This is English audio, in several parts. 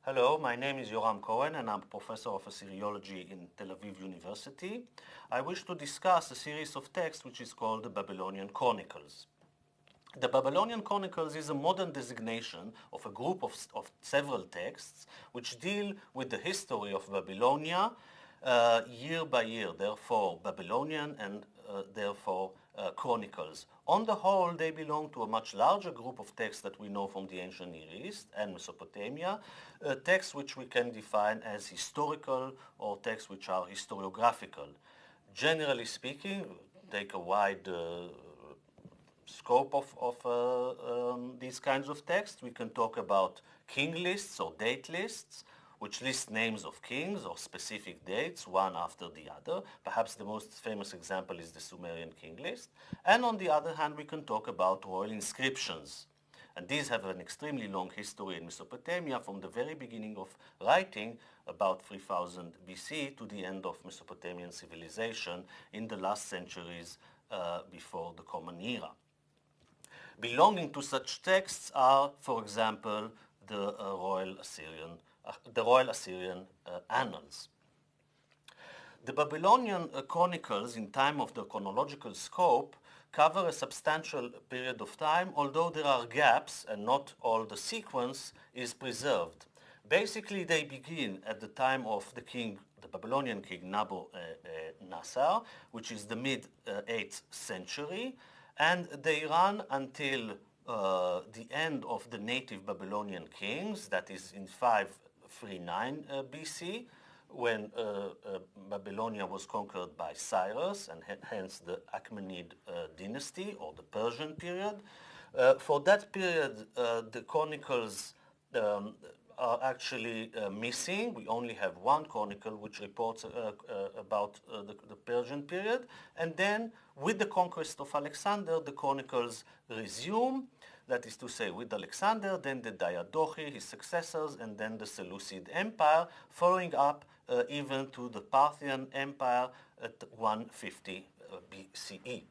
Hello, my name is Yoram Cohen and I'm professor of Assyriology in Tel Aviv University. I wish to discuss a series of texts which is called the Babylonian Chronicles. The Babylonian Chronicles is a modern designation of a group of several texts which deal with the history of Babylonia year by year, therefore Babylonian and therefore chronicles. On the whole, they belong to a much larger group of texts that we know from the ancient Near East and Mesopotamia, texts which we can define as historical or texts which are historiographical. Generally speaking, take a wide scope of these kinds of texts. We can talk about king lists or date lists, which list names of kings or specific dates, one after the other. Perhaps the most famous example is the Sumerian king list. And on the other hand, we can talk about royal inscriptions. And these have an extremely long history in Mesopotamia from the very beginning of writing, about 3000 BC, to the end of Mesopotamian civilization in the last centuries before the Common Era. Belonging to such texts are, for example, the Royal Assyrian Annals. The Babylonian chronicles, in time of the chronological scope, cover a substantial period of time, although there are gaps and not all the sequence is preserved. Basically, they begin at the time of the Babylonian king Nabu-Nassar, which is the mid-8th century, and they run until the end of the native Babylonian kings, that is in 539 BC, when Babylonia was conquered by Cyrus, and hence the Achaemenid dynasty or the Persian period. For that period, the chronicles are actually missing. We only have one chronicle which reports about the Persian period. And then with the conquest of Alexander, the chronicles resume. That is to say, with Alexander, then the Diadochi, his successors, and then the Seleucid Empire, following up even to the Parthian Empire at 150 BCE.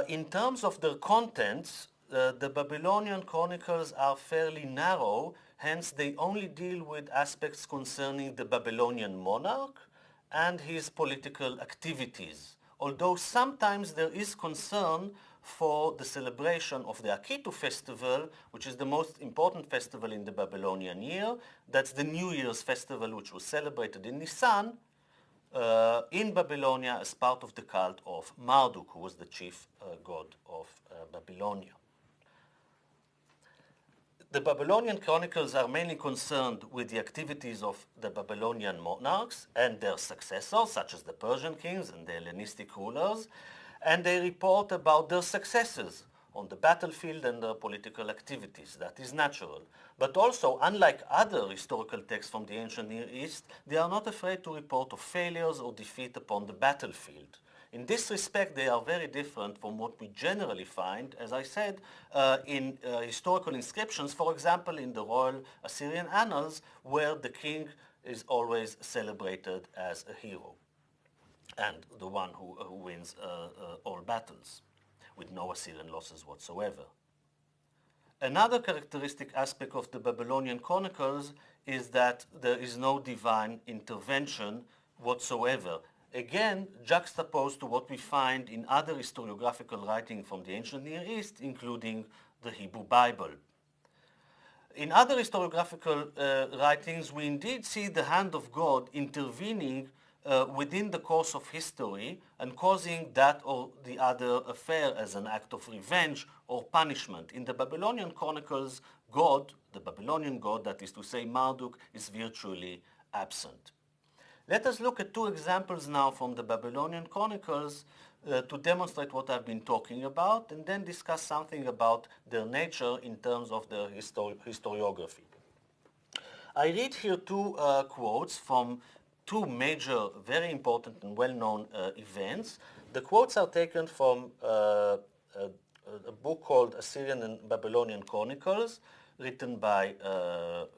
In terms of their contents, the Babylonian chronicles are fairly narrow, hence they only deal with aspects concerning the Babylonian monarch and his political activities. Although sometimes there is concern for the celebration of the Akitu festival, which is the most important festival in the Babylonian year. That's the New Year's festival, which was celebrated in Nisan, in Babylonia as part of the cult of Marduk, who was the chief god of Babylonia. The Babylonian chronicles are mainly concerned with the activities of the Babylonian monarchs and their successors, such as the Persian kings and the Hellenistic rulers, and they report about their successes on the battlefield and their political activities. That is natural. But also, unlike other historical texts from the ancient Near East, they are not afraid to report of failures or defeat upon the battlefield. In this respect, they are very different from what we generally find, as I said, in historical inscriptions, for example, in the Royal Assyrian Annals, where the king is always celebrated as a hero and the one who wins all battles with no Assyrian losses whatsoever. Another characteristic aspect of the Babylonian chronicles is that there is no divine intervention whatsoever. Again, juxtaposed to what we find in other historiographical writing from the ancient Near East, including the Hebrew Bible. In other historiographical writings, we indeed see the hand of God intervening within the course of history and causing that or the other affair as an act of revenge or punishment. In the Babylonian chronicles, God, the Babylonian God, that is to say Marduk, is virtually absent. Let us look at two examples now from the Babylonian chronicles to demonstrate what I've been talking about, and then discuss something about their nature in terms of their historiography. I read here two quotes from two major, very important and well-known events. The quotes are taken from a book called Assyrian and Babylonian Chronicles, written by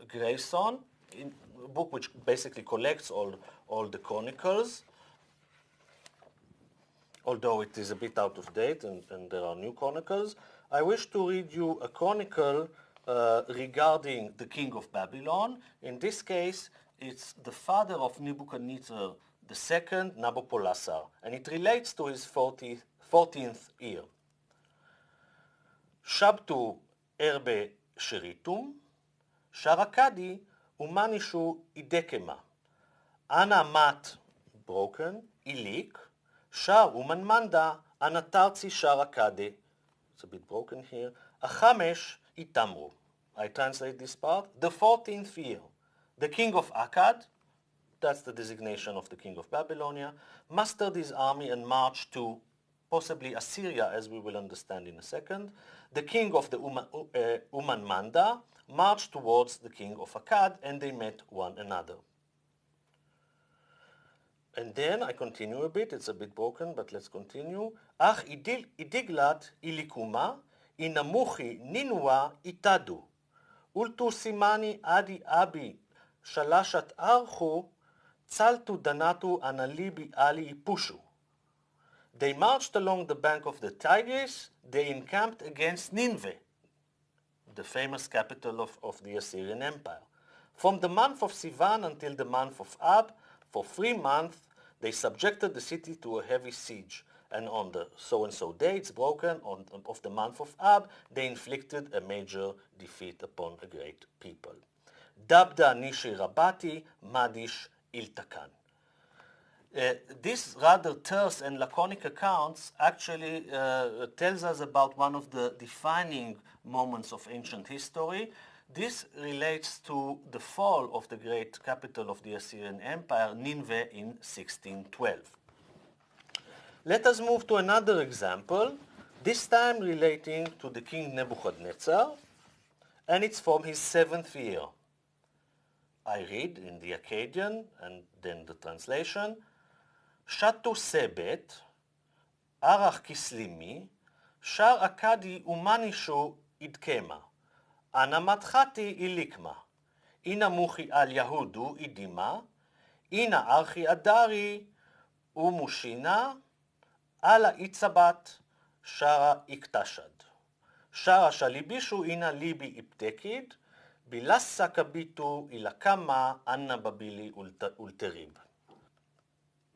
Grayson, a book which basically collects all the chronicles, although it is a bit out of date and there are new chronicles. I wish to read you a chronicle regarding the king of Babylon. In this case, it's the father of Nebuchadnezzar II, Nabopolassar, and it relates to his 14th year. Shabtu erbe sheritum, sharakadi umanishu idekema. Ana mat broken, ilik, shar umanmanda, anatarzi sharakade. It's a bit broken here. Achamesh itamru. I translate this part. The 14th year, the king of Akkad, that's the designation of the king of Babylonia, mustered his army and marched to possibly Assyria, as we will understand in a second. The king of the Umanmanda marched towards the king of Akkad, and they met one another. And then I continue a bit. It's a bit broken, but let's continue. Ach idiglat ilikuma inamuchi ninua itadu. Ultu simani adi abi shalashat archu tzaltu danatu analibi ali ipushu. They marched along the bank of the Tigris. They encamped against Nineveh, the famous capital of the Assyrian Empire. From the month of Sivan until the month of Ab, for 3 months, they subjected the city to a heavy siege. And on the so-and-so day, it's broken, of the month of Ab, they inflicted a major defeat upon a great people. Dabda nishi rabati madish iltakan. This rather terse and laconic accounts actually tells us about one of the defining moments of ancient history. This relates to the fall of the great capital of the Assyrian Empire, Nineveh, in 1612. Let us move to another example, this time relating to the king Nebuchadnezzar, and it's from his 7th year. I read in the Akkadian and then the translation. Shatu sebet, arach kislimi, shar akadi umanishu idkema, anamatchati ilikma, ina muchi al yahudu idima, ina archi adari umushina, ala itzabat, shara iktashad. Shara shalibishu ina libi iptekid, bilassa kabitu ilakama anna babili ulterib.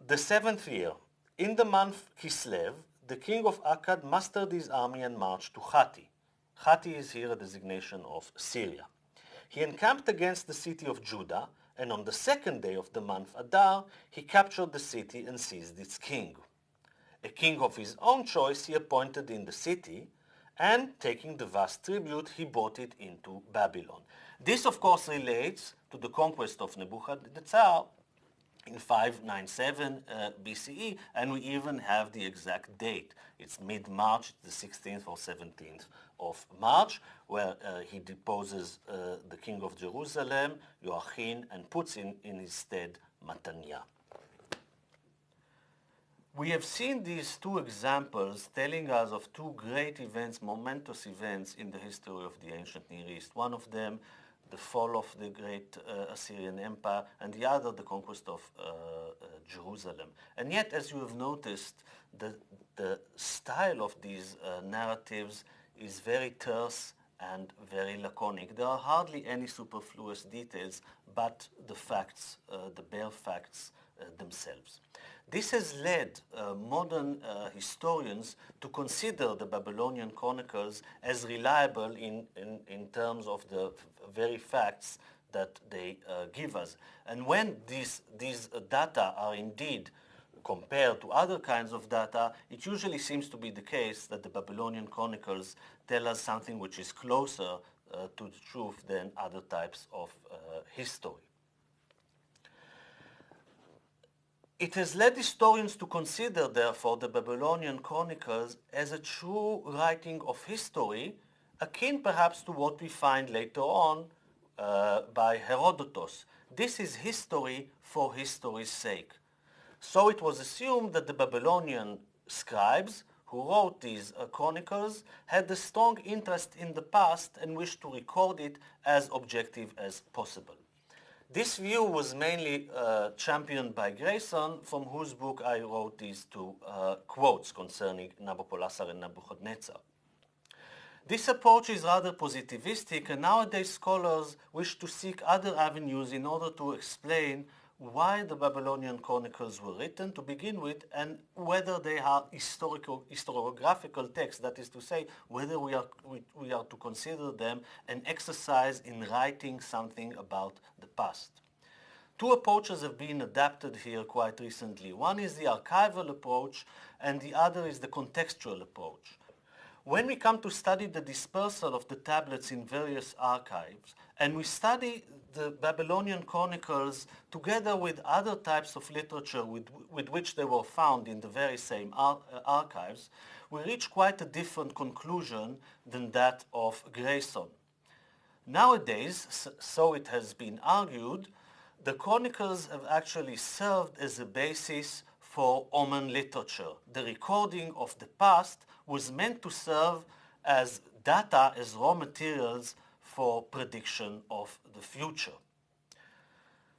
The 7th year, in the month Kislev, the king of Akkad mustered his army and marched to Hatti. Hatti is here a designation of Syria. He encamped against the city of Judah, and on the 2nd day of the month Adar, he captured the city and seized its king. A king of his own choice he appointed in the city, and taking the vast tribute, he brought it into Babylon. This, of course, relates to the conquest of Nebuchadnezzar in 597 BCE, and we even have the exact date. It's mid-March, the 16th or 17th of March, where he deposes the king of Jerusalem, Joachim, and puts in his stead Mataniah. We have seen these two examples telling us of two great events, momentous events in the history of the ancient Near East. One of them, the fall of the great Assyrian Empire, and the other, the conquest of Jerusalem. And yet, as you have noticed, the style of these narratives is very terse and very laconic. There are hardly any superfluous details, but the facts, the bare facts themselves. This has led modern historians to consider the Babylonian chronicles as reliable in terms of the very facts that they give us. And when these data are indeed compared to other kinds of data, it usually seems to be the case that the Babylonian chronicles tell us something which is closer to the truth than other types of history. It has led historians to consider, therefore, the Babylonian chronicles as a true writing of history, akin perhaps to what we find later on by Herodotus. This is history for history's sake. So it was assumed that the Babylonian scribes who wrote these chronicles had a strong interest in the past and wished to record it as objective as possible. This view was mainly championed by Grayson, from whose book I wrote these two quotes concerning Nabopolassar and Nebuchadnezzar. This approach is rather positivistic, and nowadays scholars wish to seek other avenues in order to explain why the Babylonian chronicles were written to begin with, and whether they are historiographical texts, that is to say, whether we are to consider them an exercise in writing something about the past. Two approaches have been adapted here quite recently. One is the archival approach, and the other is the contextual approach. When we come to study the dispersal of the tablets in various archives, and we study the Babylonian chronicles together with other types of literature with which they were found in the very same archives, we reach quite a different conclusion than that of Grayson. Nowadays, so it has been argued, the chronicles have actually served as a basis for Oman literature. The recording of the past was meant to serve as data, as raw materials for prediction of the future.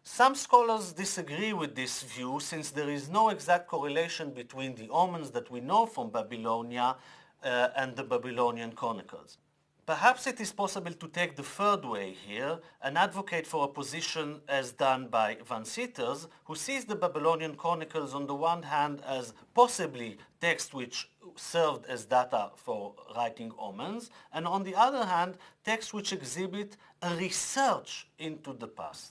Some scholars disagree with this view, since there is no exact correlation between the omens that we know from Babylonia and the Babylonian chronicles. Perhaps it is possible to take the third way here and advocate for a position as done by Van Seters, who sees the Babylonian chronicles on the one hand as possibly texts which served as data for writing omens, and on the other hand, texts which exhibit a research into the past.